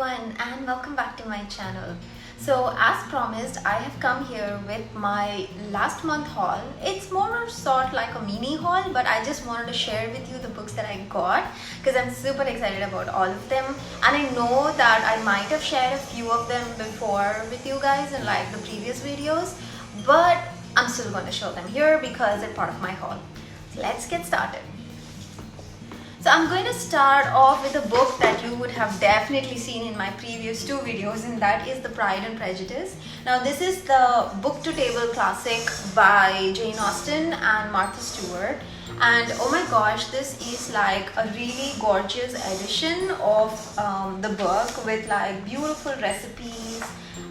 everyone and welcome back to my channel. So as promised, I have come here with my last month haul. It's more or sort like a mini haul, but I just wanted to share with you the books that I got because I'm super excited about all of them, and I know that I might have shared a few of them before with you guys in like the previous videos, but I'm still going to show them here because they're part of my haul. So let's get started. So I'm going to start off with a book that you would have definitely seen in my previous two videos, and that is The Pride and Prejudice. Now this is the book to table classic by Jane Austen and Martha Stewart, and oh my gosh, this is like a really gorgeous edition of the book with like beautiful recipes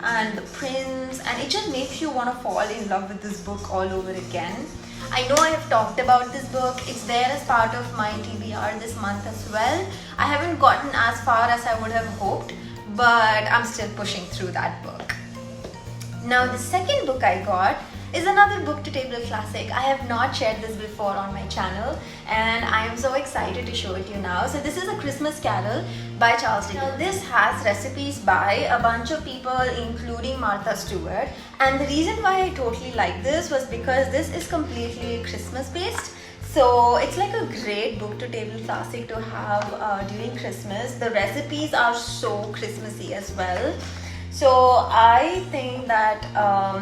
and the prints, and it just makes you want to fall in love with this book all over again. I know I have talked about this book. It's there as part of my TBR this month as well. I haven't gotten as far as I would have hoped, but I'm still pushing through that book. Now the second book I got is another book to table classic. I have not shared this before on my channel and I am so excited to show it to you now. So this is A Christmas Carol by Charles Dickens. Now this has recipes by a bunch of people including Martha Stewart, and the reason why I totally like this was because this is completely Christmas based. So it's like a great book to table classic to have during Christmas. The recipes are so Christmassy as well. So I think that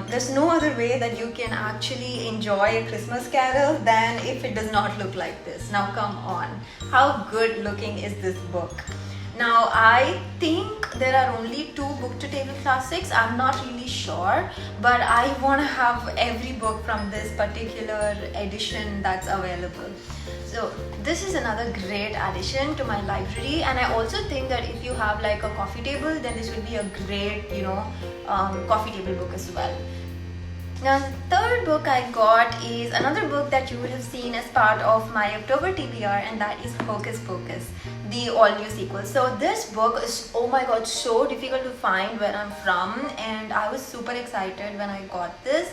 there's no other way that you can actually enjoy A Christmas Carol than if it does not look like this. Now come on, how good looking is this book? Now I think there are only two book to table classics. I'm not really sure, but I want to have every book from this particular edition that's available. So this is another great addition to my library, and I also think that if you have like a coffee table, then this would be a great, coffee table book as well. Now the third book I got is another book that you would have seen as part of my October TBR, and that is Hocus Pocus, the all new sequel. So this book is, oh my god, so difficult to find where I'm from, and I was super excited when I got this,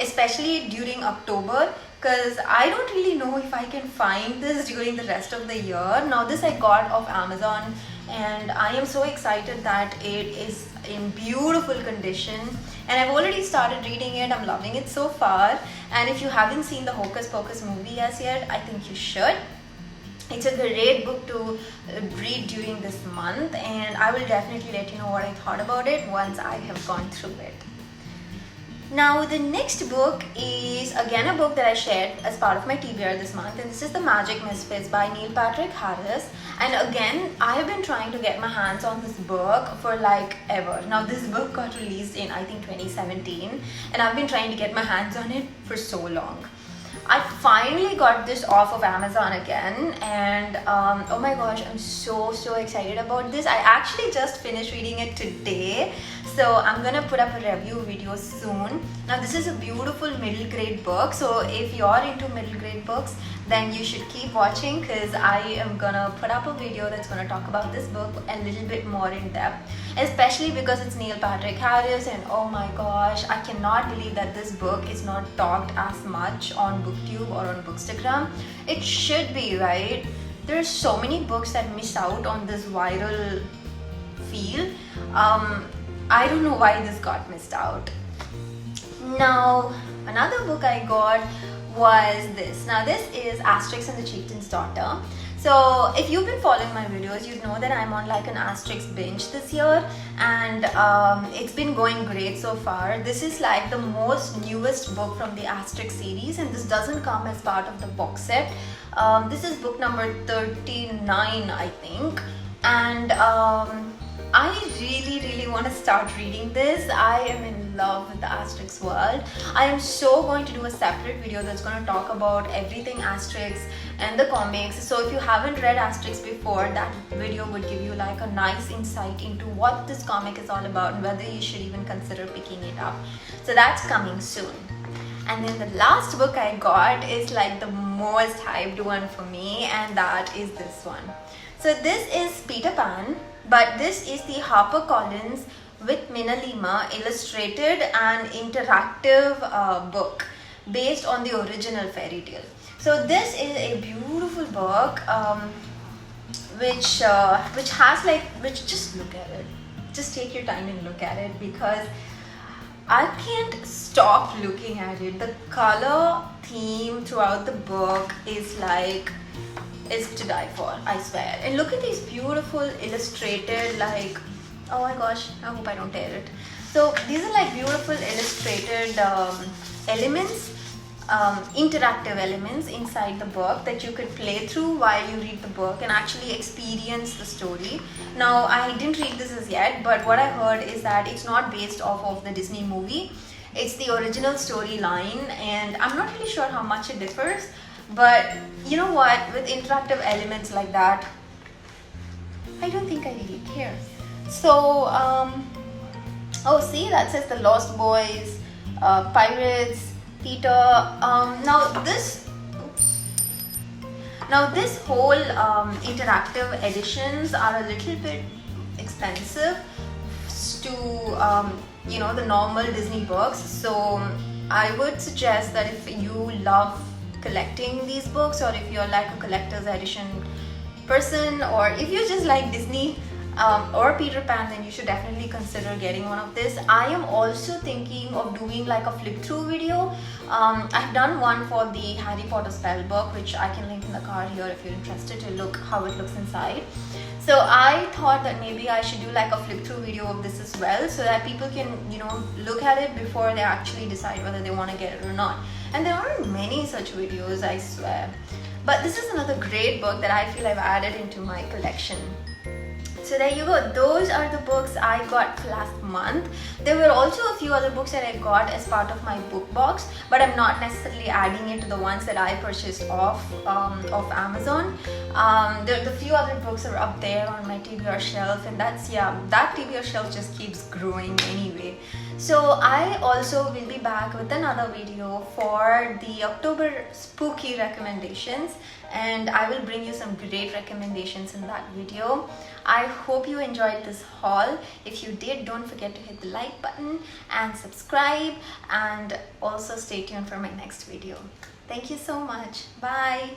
especially during October, because I don't really know if I can find this during the rest of the year. Now this I got off Amazon, and I am so excited that it is in beautiful condition, and I've already started reading it. I'm loving it so far, and if you haven't seen the Hocus Pocus movie as yet, I think you should. It's a great book to read during this month, and I will definitely let you know what I thought about it once I have gone through it. Now the next book is again a book that I shared as part of my TBR this month, and this is The Magic Misfits by Neil Patrick Harris. And again, I have been trying to get my hands on this book for like ever. Now this book got released in I think 2017, and I've been trying to get my hands on it for so long. I finally got this off of Amazon again, and oh my gosh, I'm so excited about this. I actually just finished reading it today, so I'm gonna put up a review video soon. Now this is a beautiful middle grade book, so if you're into middle grade books, then you should keep watching, because I am gonna put up a video that's gonna talk about this book a little bit more in depth, especially because it's Neil Patrick Harris, and oh my gosh, I cannot believe that this book is not talked as much on BookTube or on Bookstagram. It should be, right? There's so many books that miss out on this viral feel. I don't know why this got missed out. Now another book I got was this. Now this is Asterix and the Chieftain's Daughter. So if you've been following my videos, you'd know that I'm on like an Asterix binge this year, and it's been going great so far. This is like the most newest book from the Asterix series, and this doesn't come as part of the box set. This is book number 39, I think, and I really want to start reading this. I am in love with the Asterix world. I am so going to do a separate video that's going to talk about everything Asterix and the comics. So if you haven't read Asterix before, that video would give you like a nice insight into what this comic is all about and whether you should even consider picking it up. So that's coming soon. And then the last book I got is like the most hyped one for me, and that is this one. So this is Peter Pan, but this is the HarperCollins with Mina Lima illustrated and interactive book based on the original fairy tale. So this is a beautiful book. which has like, which, just look at it, just take your time and look at it, because I can't stop looking at it. The color theme throughout the book is like, is to die for, I swear. And look at these beautiful illustrated, like, oh my gosh, I hope I don't tear it. So these are like beautiful illustrated elements, interactive elements inside the book that you could play through while you read the book and actually experience the story. Now, I didn't read this as yet, but what I heard is that it's not based off of the Disney movie. It's the original storyline, and I'm not really sure how much it differs, but you know what, with interactive elements like that, I don't think I really care. So, oh, see, that says the Lost Boys, Pirates, Peter. Now this whole interactive editions are a little bit expensive to you know, the normal Disney books. So I would suggest that if you love collecting these books, or if you're like a collector's edition person, or if you just like Disney or Peter Pan, then you should definitely consider getting one of this. I am also thinking of doing like a flip through video. I've done one for the Harry Potter spell book, which I can link in the card here if you're interested to look how it looks inside. So I thought that maybe I should do like a flip through video of this as well, so that people can, you know, look at it before they actually decide whether they want to get it or not. And there aren't many such videos, I swear. But this is another great book that I feel I've added into my collection. So there you go, those are the books I got last month. There were also a few other books that I got as part of my book box, but I'm not necessarily adding it to the ones that I purchased off Amazon. The few other books are up there on my TBR shelf, and that's, yeah, that TBR shelf just keeps growing anyway. So I also will be back with another video for the October spooky recommendations, and I will bring you some great recommendations in that video. I hope you enjoyed this haul. If you did, don't forget to hit the like button and subscribe, and also stay tuned for my next video. Thank you so much. Bye.